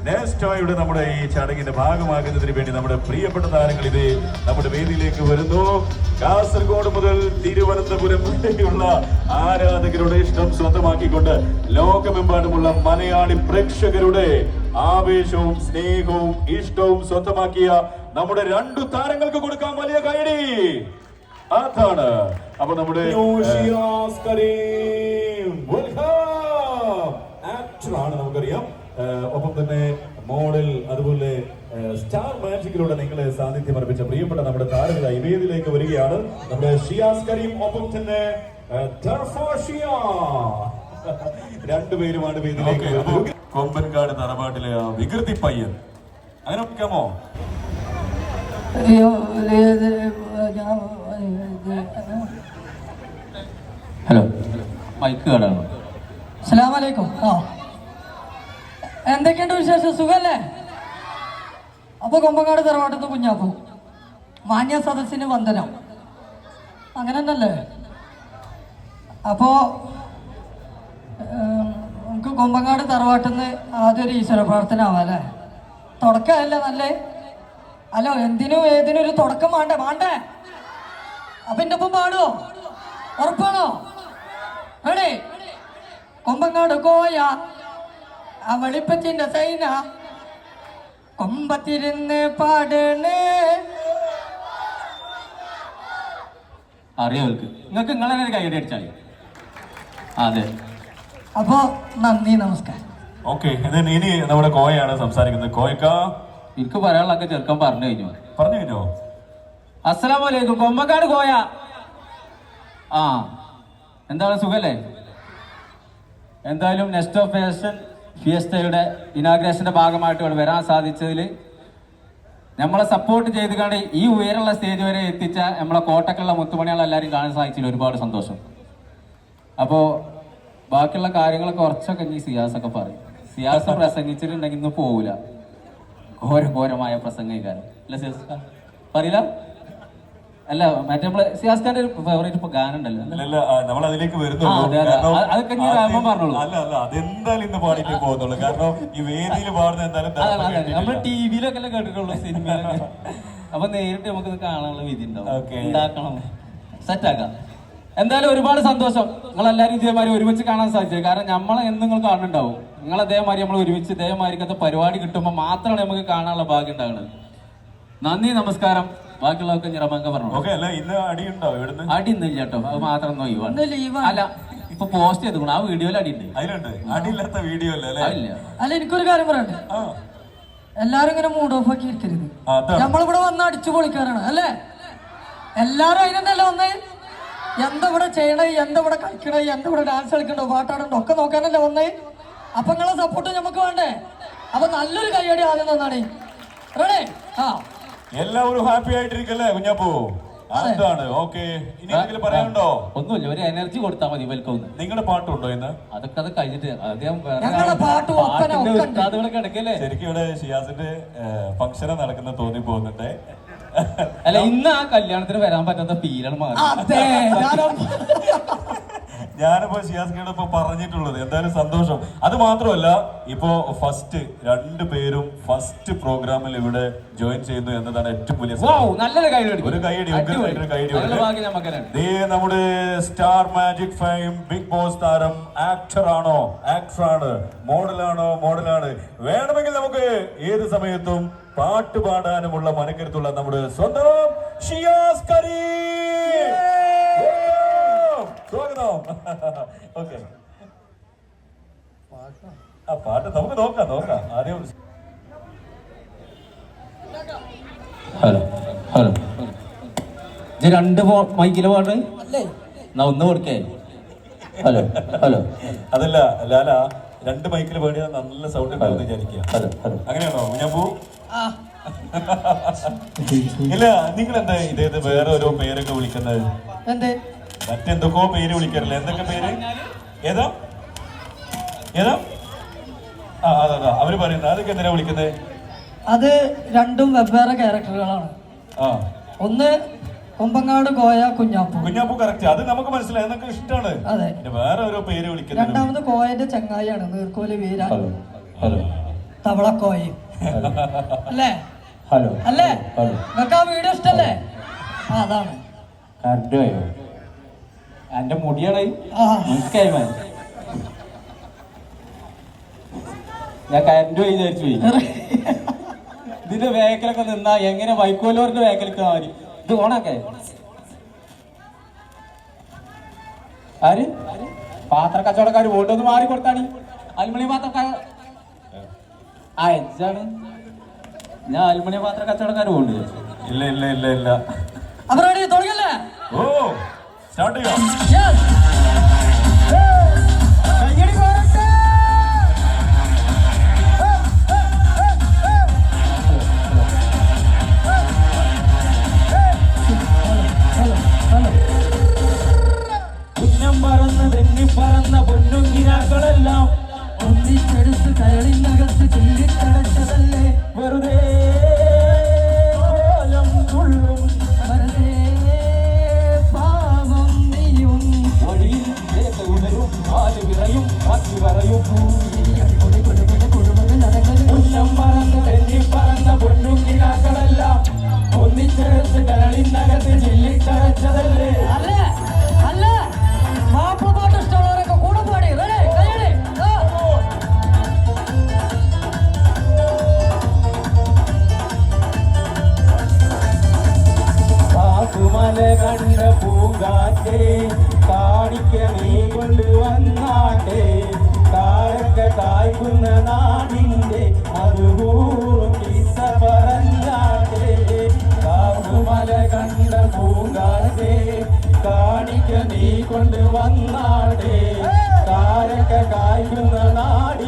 നെസ്റ്റോയുടെ നമ്മുടെ ഈ ചടങ്ങിന്റെ ഭാഗമാകുന്നതിന് വേണ്ടി നമ്മുടെ പ്രിയപ്പെട്ട താരങ്ങൾ ഇത് നമ്മുടെ വേദിയിലേക്ക് വരുന്നു. കാസർഗോഡ് മുതൽ തിരുവനന്തപുരം വരെയുള്ള ആരാധകരുടെ ഇഷ്ടം സ്വന്തമാക്കിക്കൊണ്ട് ലോകമെമ്പാടുമുള്ള മലയാളി പ്രേക്ഷകരുടെ ആവേശവും സ്നേഹവും ഇഷ്ടവും സ്വന്തമാക്കിയ നമ്മുടെ രണ്ടു താരങ്ങൾക്ക് കൊടുക്കാൻ വലിയ കൈയടി. അതാണ് അപ്പൊ നമ്മുടെ ആക്ടറാണ് നമുക്കറിയാം, ഒപ്പം തന്നെ മോഡൽ, അതുപോലെ സ്റ്റാർ മാജിക്കിലൂടെ നിങ്ങളെ സാന്നിധ്യം അർപ്പിച്ച പ്രിയപ്പെട്ട നമ്മുടെ താരങ്ങൾ ഈ വേദിയിലേക്ക് വരികയാണ്. നമ്മുടെ ഷിയാസ് കരീം, ഒപ്പം തന്നെ രണ്ടുപേരുമാണ് വേദിയിലേക്ക് വരുന്നത്. കൊമ്പൻകാട് തറവാട്ടിലെ വികൃതി പയ്യൻ, അങ്ങനെ ഒക്കെയാമോ? Hello, mic കേടാണോ? അസ്സലാമലൈക്കും. എന്തൊക്കെയുണ്ട് വിശേഷം? സുഖല്ലേ? അപ്പൊ കൊമ്പങ്ങാട് തറവാട്ടത്ത് കുഞ്ഞാപ്പു, മാന്യ സദസ്സിന് വന്ദനം. അങ്ങനെ തന്നല്ലേ? അപ്പോ നമുക്ക് കൊമ്പങ്ങാട് തറവാട്ടിന്ന് ആദ്യം ഒരു ഈശ്വര പ്രാർത്ഥന ആവാല്ലേ? തുടക്കമല്ലേ നല്ലേ? അല്ലോ, എന്തിനും ഏതിനും ഒരു തുടക്കം വേണ്ടേ? അപ്പൊ എന്റെ ഒപ്പം പാടുവോ? ഉറപ്പാണോ? റെഡി? കൊമ്പങ്ങാട് കോയ ആ വെളിപ്പത്തിന്റെ സൈന കൊമ്പത്തിരുന്ന് പാടണേ. അറിയാവർക്ക് നിങ്ങൾക്ക് നിങ്ങളെ കൈയടി അടിച്ചാൽ അതെ. അപ്പോ നന്ദി, നമസ്കാരം. ഓക്കെ, ഇനി നമ്മുടെ കോയയാണ് സംസാരിക്കുന്നത്. കോയക്ക, എനിക്ക് പറയാനുള്ളതൊക്കെ ചെറുക്കൻ പറഞ്ഞു കഴിഞ്ഞോ? അസ്സലാമലൈക്കും. കൊമ്പങ്ങാട് കോയ. എന്താണ്, സുഖല്ലേ? എന്തായാലും നെസ്റ്റോ ഫാഷൻ ഫിയസ്റ്റയുടെ ഇനാഗ്രേഷന്റെ ഭാഗമായിട്ട് ഇവിടെ വരാൻ സാധിച്ചതിൽ നമ്മളെ സപ്പോർട്ട് ചെയ്ത് കണ്ട് ഈ ഉയരമുള്ള സ്റ്റേജ് വരെ എത്തിച്ച നമ്മളെ കോട്ടക്കുള്ള മുത്തുമണികളെല്ലാവരും കാണാൻ സാധിച്ചതിൽ ഒരുപാട് സന്തോഷം. അപ്പോൾ ബാക്കിയുള്ള കാര്യങ്ങളൊക്കെ കുറച്ചൊക്കെ ഇനി സിയാസൊക്കെ പറയും. സിയാസ് പ്രസംഗിച്ചിട്ടുണ്ടെങ്കിൽ ഇന്ന് പോവില്ല, ഘോരമായ പ്രസംഗിക്കാരൻ അല്ല സിയാസ്? പറയില്ല? അല്ല, മറ്റേ നമ്മള് സിയാസ് ഖാന്റെ ഒരു ഫേവറേറ്റ് ഇപ്പൊ ഗാനം ഉണ്ടല്ലോ, നമ്മൾ അതിലേക്ക് വരുന്നു. അതൊക്കെ പറഞ്ഞോളൂ. അതെന്തായാലും ഇന്ന് പാടിയിട്ട് പോകുന്നുള്ളൂ, കാരണം ഈ വേദിയിൽ പാടുന്ന എന്തായാലും നമ്മൾ ടിവിയിലൊക്കെ അല്ലേ കേട്ടിട്ടുള്ളൂ, സിനിമയിലൊക്കെ. അപ്പൊ നേരിട്ട് നമുക്ക് കാണാനുള്ള വിധി ഉണ്ടാവും, ഉണ്ടാക്കണം, സെറ്റാക്കാം. എന്തായാലും ഒരുപാട് സന്തോഷം നിങ്ങളെല്ലാവരും ഇതേമാതിരി ഒരുമിച്ച് കാണാൻ സാധിച്ചത്. കാരണം നമ്മളെ എന്ന് നിങ്ങൾ കാണുന്നുണ്ടാവും. നിങ്ങൾ അതേമാതിരി നമ്മൾ ഒരുമിച്ച് ഇതേമാതിരിക്കത്തെ പരിപാടി കിട്ടുമ്പോൾ മാത്രമാണ് നമുക്ക് കാണാനുള്ള ഭാഗ്യം ഉണ്ടാകുന്നത്. നന്ദി, നമസ്കാരം. ബാക്കിയുള്ളതൊക്കെ ഞറമൊക്കെ പറഞ്ഞു. അടി ഇന്നില്ല കേട്ടോ, അത് മാത്രം അല്ല, ഇപ്പൊ പോസ്റ്റ് ചെയ്തു ആ വീഡിയോയിൽ അടിയുണ്ട്. അടിയില്ലാത്ത വീഡിയോ അല്ല, എനിക്കൊരു കാര്യം പറയണ്ടേ? എല്ലാരും ഇങ്ങനെ മൂഡ് ഓഫ് ആക്കി ഇരിക്കരുത്. നമ്മളിവിടെ വന്ന് അടിച്ചു പൊളിക്കാനാണ് അല്ലേ? എല്ലാരും അതിനെന്നല്ല വന്നേ. എന്താ ഇവിടെ ചെയ്യണേ, എന്താ ഇവിടെ കളിക്കണേ, എന്താ ഇവിടെ ഡാൻസ് കളിക്കണ്ടോ, പാട്ടാടുണ്ടോ ഒക്കെ നോക്കാനല്ലേ വന്നേ. അപ്പൊ നിങ്ങളെ സപ്പോർട്ട് നമുക്ക് വേണ്ടേ? അപ്പൊ നല്ലൊരു കൈയടി ആദ്യം തന്നാണ്. റെഡി? എല്ലാവരും ഹാപ്പി ആയിട്ടിരിക്കല്ലേ കുഞ്ഞാപ്പൂ? അതാണ്. ഓക്കെ, ഇനി എന്തെങ്കിലും പറയാനുണ്ടോ? ഒന്നുമില്ല, ഒരു എനർജി കൊടുത്താൽ മതി. വെൽക്കം. നിങ്ങളുടെ പാട്ടുണ്ടോ ഇന്ന്? അതൊക്കെ അത് കഴിഞ്ഞിട്ട് കിടക്കല്ലേ. ശരിക്കും ഇവിടെ ഷിയാസിന്റെ ഫംഗ്ഷൻ നടക്കുന്ന തോന്നി പോകുന്നുണ്ട്. അല്ല, ഇന്ന് ആ കല്യാണത്തിന് വരാൻ പറ്റാത്ത ഫീലാണ് മാറി. ഞാനിപ്പോ ഷിയാസിനോട് ഇപ്പൊ പറഞ്ഞിട്ടുള്ളത് എന്തായാലും സന്തോഷം. അത് മാത്രമല്ല, ഇപ്പോ രണ്ടുപേരും ഫസ്റ്റ് പ്രോഗ്രാമിൽ ഇവിടെ ജോയിൻ ചെയ്യുന്നു എന്നതാണ് ഏറ്റവും വലിയ ഒരു കൈയടി. നമ്മുടെ star magic fame Big Boss താരം ആക്ടറാണോ? ആക്ടറാണ്. മോഡലാണ്. വേണമെങ്കിൽ നമുക്ക് ഏത് സമയത്തും പാട്ട് പാടാനുമുള്ള മനക്കരുത്തുള്ള നമ്മുടെ സ്വന്തം ഷിയാസ് കരീം. സ്വാഗതം. ഓക്കെ, ആ പാട്ട് നമുക്ക് നോക്കാം ആദ്യം. ഹലോ ഇത് രണ്ട് മൈക്കിലെ പാട്ട് ഒന്ന് കൊടുക്കേ. ഹലോ അതല്ല ലാല, രണ്ട് മൈക്കിൽ പാടിയാൽ നല്ല സൗണ്ട് ഉണ്ടാവും വിചാരിക്കുക. അങ്ങനെയാണോ ഞാൻ പോ? ഇല്ല, നിങ്ങൾ എന്താ ഇതേത് വേറെ ഓരോ പേരൊക്കെ വിളിക്കുന്നത്? മറ്റെന്തൊക്കെയോ പേര് വിളിക്കാറില്ല. എന്തൊക്കെ പേര്? ഏതാ? അതാ അവര് പറയുന്നത്. അതൊക്കെ എന്തിനാ വിളിക്കുന്നത്? അത് രണ്ടും വെവ്വേറെ ക്യാരക്ടറുകളാണ്. ഒന്ന് കൊമ്പങ്ങാട് കോയ കുഞ്ഞാപ്പൂ. കുഞ്ഞാപ്പൂ കറക്റ്റ്, അത് നമുക്ക് മനസ്സിലായി, നമുക്ക് ഇഷ്ടമാണ്. അതെ, വേറെ ഓരോ പേര് വിളിക്കുന്നത്. രണ്ടാമത് കോയന്റെ ചങ്ങായിയാണ് നീർക്കോല് വീര ഹലോ തവളക്കോയ അല്ലേ? ഹലോ അല്ലേ? നിങ്ങൾക്ക് ആ വീഡിയോ ഇഷ്ടല്ലേ? അതാണ് കറണ്ട് പോയോ? എന്റെ മുടിയാണ് ആ മനസ്സിലായി. ഞാൻ കറണ്ട് പോയി വിചാരിച്ചു പോയി. ഇതിന്റെ വേക്കലൊക്കെ നിന്നാ എങ്ങനെ വൈക്കോലോറിന്റെ വേക്കലൊക്കെ മാറി. ഇത് ഓണാക്കെ ആര് പാത്ര കച്ചവടക്കാര് വോട്ടൊന്ന് മാറി കൊടുത്താണ്. അൽമണി പാത്രക്കാർ ആ എജ്ജാണ്. ഞാൻ അൽമണി പാത്ര കച്ചവടക്കാർ പോണ്ട്. ഇല്ല ഇല്ല ഇല്ല ഇല്ല. അപ്പൊ റെഡി തുടങ്ങല്ലേ? ഓ സ്റ്റാർട്ട് ചെയ്യാം. കയ്യടി പോരട്ടെ. പറന്ന പൊന്നുങ്ങിരാക്കളെല്ലാം ഒന്നിച്ചെടുത്ത് കരളിനകത്ത് ചുള്ളിത്തടച്ചതല്ലേ വെറുതെ തുള്ളും വെറുതെ പാവം നീയും ഒടിയിൽ ഉണരും പാല് വിറയും മത്തി പറയും ഉന്നം പറന്ന് തെന്നി പറന്ന പൊന്നുങ്ങിരാക്കളെല്ലാം ഒന്നിച്ചെടുത്ത് കരളിനകത്ത് ചില്ലിത്തടച്ചതല്ലേ. അല്ലേ അല്ലേ മാപ്പിള പാട്ട് ഇഷ്ടമുള്ളവരൊക്കെ കൂടെ പാടി. റെഡി കയ്യടി. കാക്കുമല കണ്ട പൂങ്കാറ്റേ കാണിക്ക നീ കൊണ്ടുവന്നാട്ടെ കാരക്ക കായ്ക്കുന്ന നാടിന്റെ അതുകൂറും കിസ്സ പറഞ്ഞാട്ടെ. കാക്കുമല കണ്ട പൂങ്കാറ്റേ കാണിക്ക നീ കൊണ്ടുവന്നാട്ടെ കാരക്ക കായ്ക്കുന്ന നാടി